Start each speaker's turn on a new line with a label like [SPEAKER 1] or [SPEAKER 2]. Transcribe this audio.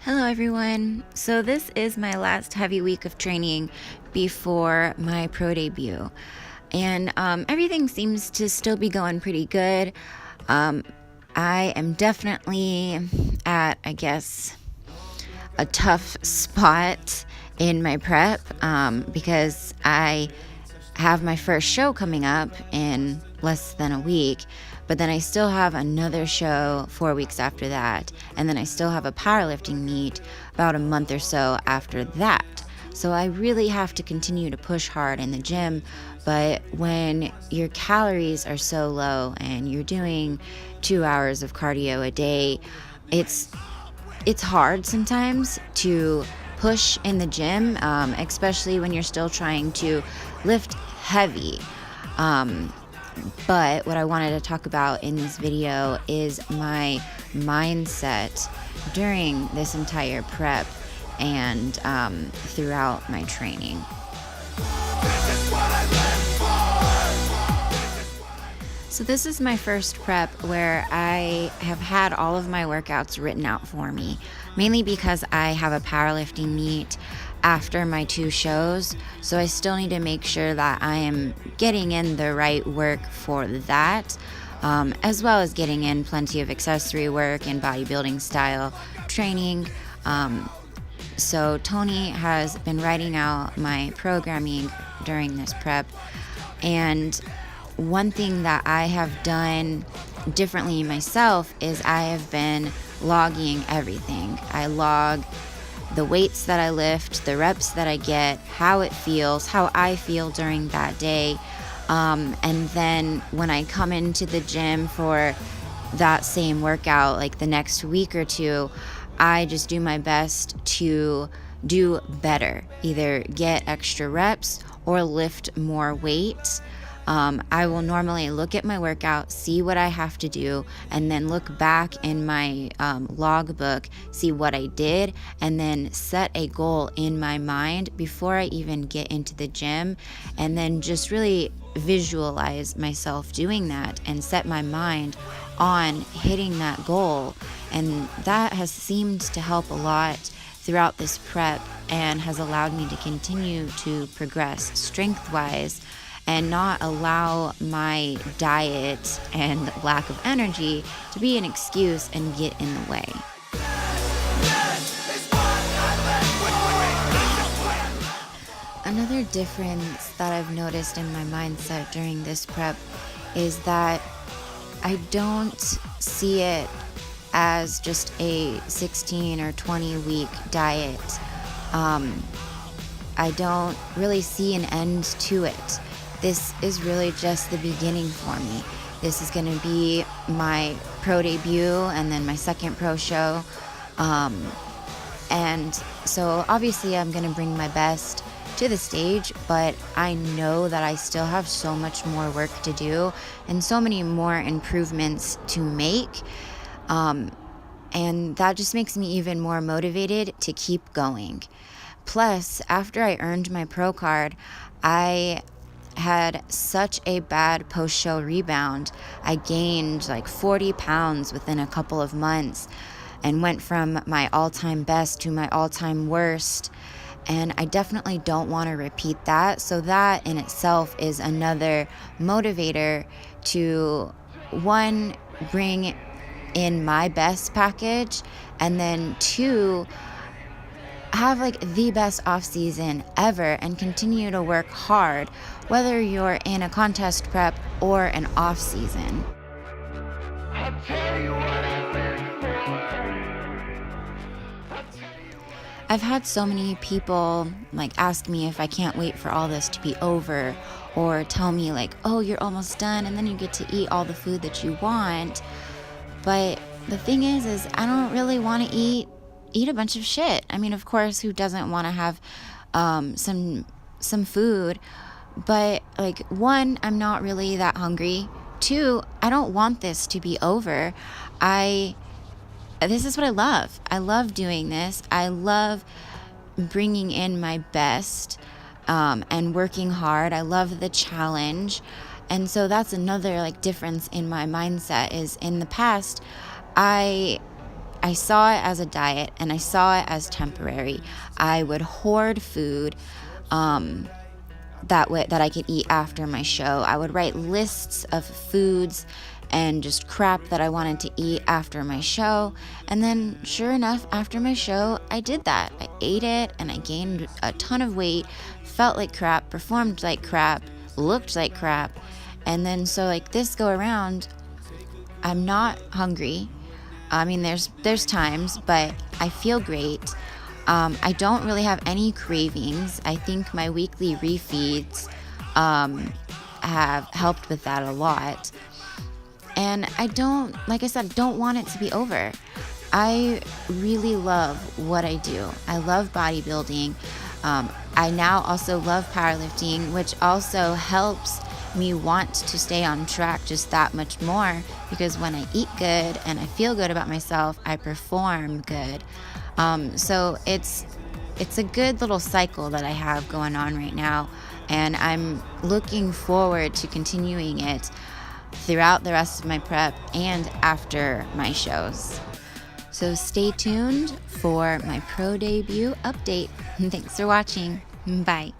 [SPEAKER 1] Hello, everyone. So, this is my last heavy week of training before my pro debut, and everything seems to still be going pretty good. I am definitely at, I guess, a tough spot in my prep because I have my first show coming up in less than a week, but then I still have another show 4 weeks after that, and then I still have a powerlifting meet about a month or so after that. So I really have to continue to push hard in the gym, but when your calories are so low and you're doing 2 hours of cardio a day, it's hard sometimes to push in the gym, especially when you're still trying to lift heavy. But what I wanted to talk about in this video is my mindset during this entire prep and throughout my training. So this is my first prep where I have had all of my workouts written out for me, mainly because I have a powerlifting meet after my 2 shows. So I still need to make sure that I am getting in the right work for that, as well as getting in plenty of accessory work and bodybuilding style training. So Tony has been writing out my programming during this prep, and one thing that I have done differently myself is I have been logging everything. I log the weights that I lift, the reps that I get, how it feels, how I feel during that day. And then when I come into the gym for that same workout, like the next week or two, I just do my best to do better, either get extra reps or lift more weight. I will normally look at my workout, see what I have to do, and then look back in my logbook, see what I did, and then set a goal in my mind before I even get into the gym, and then just really visualize myself doing that and set my mind on hitting that goal. And that has seemed to help a lot throughout this prep and has allowed me to continue to progress strength-wise and not allow my diet and lack of energy to be an excuse and get in the way. Another difference that I've noticed in my mindset during this prep is that I don't see it as just a 16 or 20 week diet. I don't really see an end to it. This is really just the beginning for me. This is going to be my pro debut and then my second pro show. And so obviously I'm going to bring my best to the stage, but I know that I still have so much more work to do and so many more improvements to make. And that just makes me even more motivated to keep going. Plus, after I earned my pro card, I had such a bad post-show rebound. I gained like 40 pounds within a couple of months and went from my all-time best to my all-time worst. And I definitely don't want to repeat that. So that in itself is another motivator to, one, bring in my best package, and then 2, have like the best off season ever and continue to work hard, whether you're in a contest prep or an off season. I've had so many people like ask me if I can't wait for all this to be over, or tell me like, oh, you're almost done and then you get to eat all the food that you want. But the thing is I don't really want to eat a bunch of shit. I mean, of course, who doesn't want to have some food? But like, 1, I'm not really that hungry. 2, I don't want this to be over. This is what I love. I love doing this. I love bringing in my best and working hard. I love the challenge. And so that's another like difference in my mindset is in the past, I I saw it as a diet and I saw it as temporary. I would hoard food that I could eat after my show. I would write lists of foods and just crap that I wanted to eat after my show. And then sure enough, after my show, I did that. I ate it and I gained a ton of weight, felt like crap, performed like crap, looked like crap. And then so like this go around, I'm not hungry. I mean, there's times, but I feel great. I don't really have any cravings. I think my weekly refeeds have helped with that a lot. And I don't, like I said, don't want it to be over. I really love what I do. I love bodybuilding. I now also love powerlifting, which also helps me want to stay on track just that much more, because when I eat good and I feel good about myself, I perform good. So it's a good little cycle that I have going on right now, and I'm looking forward to continuing it throughout the rest of my prep and after my shows. So stay tuned for my pro debut update. Thanks for watching. Bye.